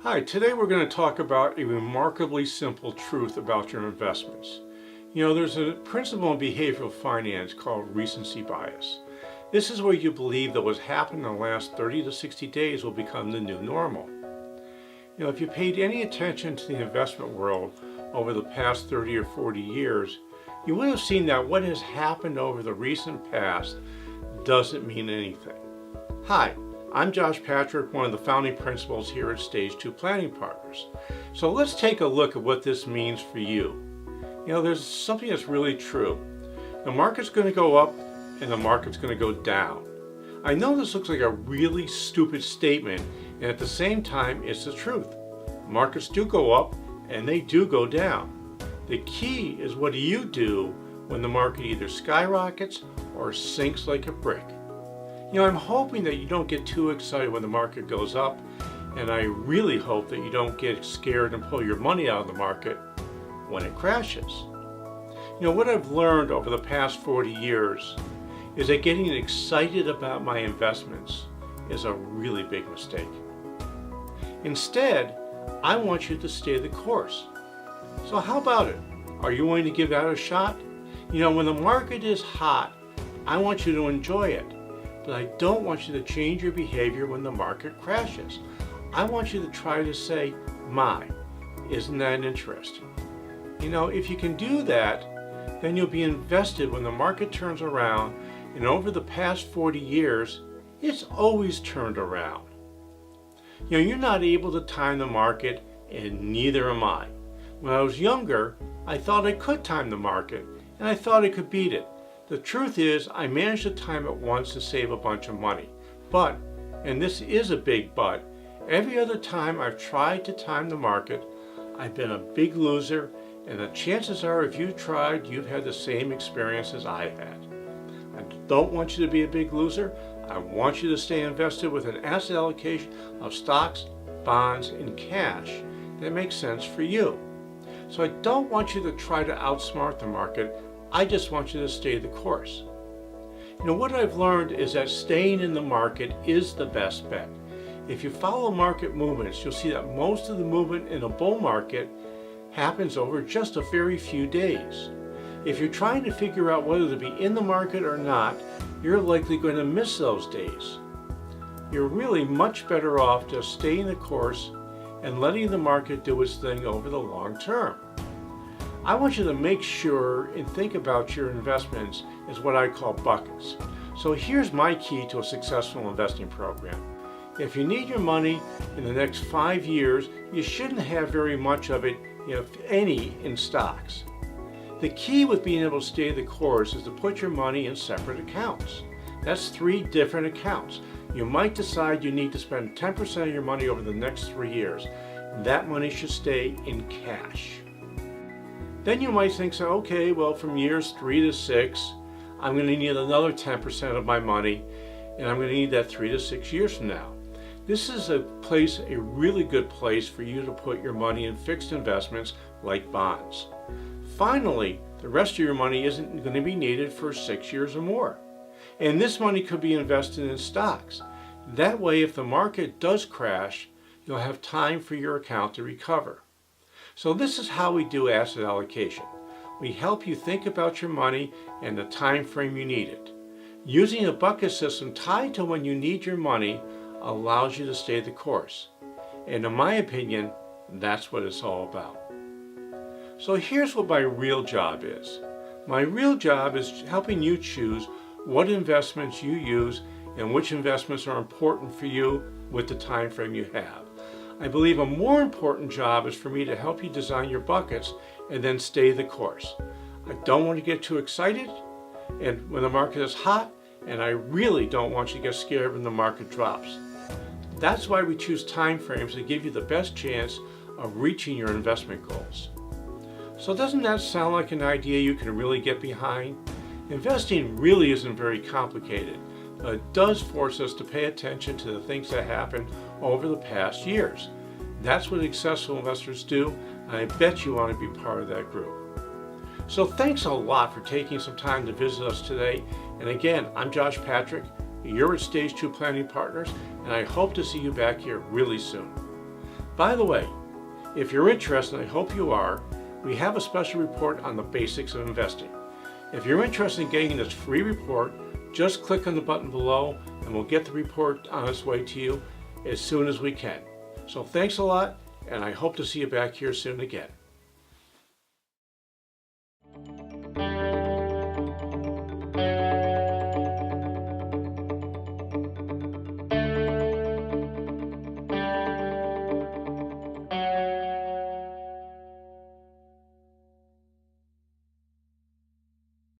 Hi, today we're going to talk about a remarkably simple truth about your investments. There's a principle in behavioral finance called recency bias. This is where you believe that what's happened in the last 30 to 60 days will become the new normal. If you paid any attention to the investment world over the past 30 or 40 years, you would have seen that what has happened over the recent past doesn't mean anything. Hi, I'm Josh Patrick, one of the founding principals here at Stage 2 Planning Partners. So let's take a look at what this means for you. There's something that's really true. The market's going to go up and the market's going to go down. I know this looks like a really stupid statement, and at the same time, it's the truth. Markets do go up and they do go down. The key is, what do you do when the market either skyrockets or sinks like a brick? I'm hoping that you don't get too excited when the market goes up, and I really hope that you don't get scared and pull your money out of the market when it crashes. What I've learned over the past 40 years is that getting excited about my investments is a really big mistake. Instead, I want you to stay the course. So how about it? Are you willing to give that a shot? When the market is hot, I want you to enjoy it. But I don't want you to change your behavior when the market crashes. I want you to try to say, my, isn't that interesting? If you can do that, then you'll be invested when the market turns around, and over the past 40 years, it's always turned around. You're not able to time the market, and neither am I. When I was younger, I thought I could time the market, and I thought I could beat it. The truth is, I managed to time it once to save a bunch of money. But, and this is a big but, every other time I've tried to time the market, I've been a big loser, and the chances are if you tried, you've had the same experience as I had. I don't want you to be a big loser. I want you to stay invested with an asset allocation of stocks, bonds, and cash that makes sense for you. So I don't want you to try to outsmart the market. I just want you to stay the course. What I've learned is that staying in the market is the best bet. If you follow market movements, you'll see that most of the movement in a bull market happens over just a very few days. If you're trying to figure out whether to be in the market or not, you're likely going to miss those days. You're really much better off just staying the course and letting the market do its thing over the long term. I want you to make sure and think about your investments as what I call buckets. So here's my key to a successful investing program. If you need your money in the next 5 years, you shouldn't have very much of it, if any, in stocks. The key with being able to stay the course is to put your money in separate accounts. That's 3 different accounts. You might decide you need to spend 10% of your money over the next 3 years. That money should stay in cash. Then you might think, okay, well, from years 3 to 6, I'm going to need another 10% of my money, and I'm going to need that 3 to 6 years from now. This is a really good place for you to put your money in fixed investments like bonds. Finally, the rest of your money isn't going to be needed for 6 years or more. And this money could be invested in stocks. That way, if the market does crash, you'll have time for your account to recover. So this is how we do asset allocation. We help you think about your money and the time frame you need it. Using a bucket system tied to when you need your money allows you to stay the course. And in my opinion, that's what it's all about. So here's what my real job is. My real job is helping you choose what investments you use and which investments are important for you with the time frame you have. I believe a more important job is for me to help you design your buckets and then stay the course. I don't want to get too excited and when the market is hot, and I really don't want you to get scared when the market drops. That's why we choose time frames to give you the best chance of reaching your investment goals. So doesn't that sound like an idea you can really get behind? Investing really isn't very complicated, but it does force us to pay attention to the things that happened over the past years. That's what successful investors do, and I bet you want to be part of that group. So thanks a lot for taking some time to visit us today. And again, I'm Josh Patrick. You're at Stage 2 Planning Partners, and I hope to see you back here really soon. By the way, if you're interested, and I hope you are, we have a special report on the basics of investing. If you're interested in getting this free report, just click on the button below and we'll get the report on its way to you as soon as we can. So thanks a lot, and I hope to see you back here soon again.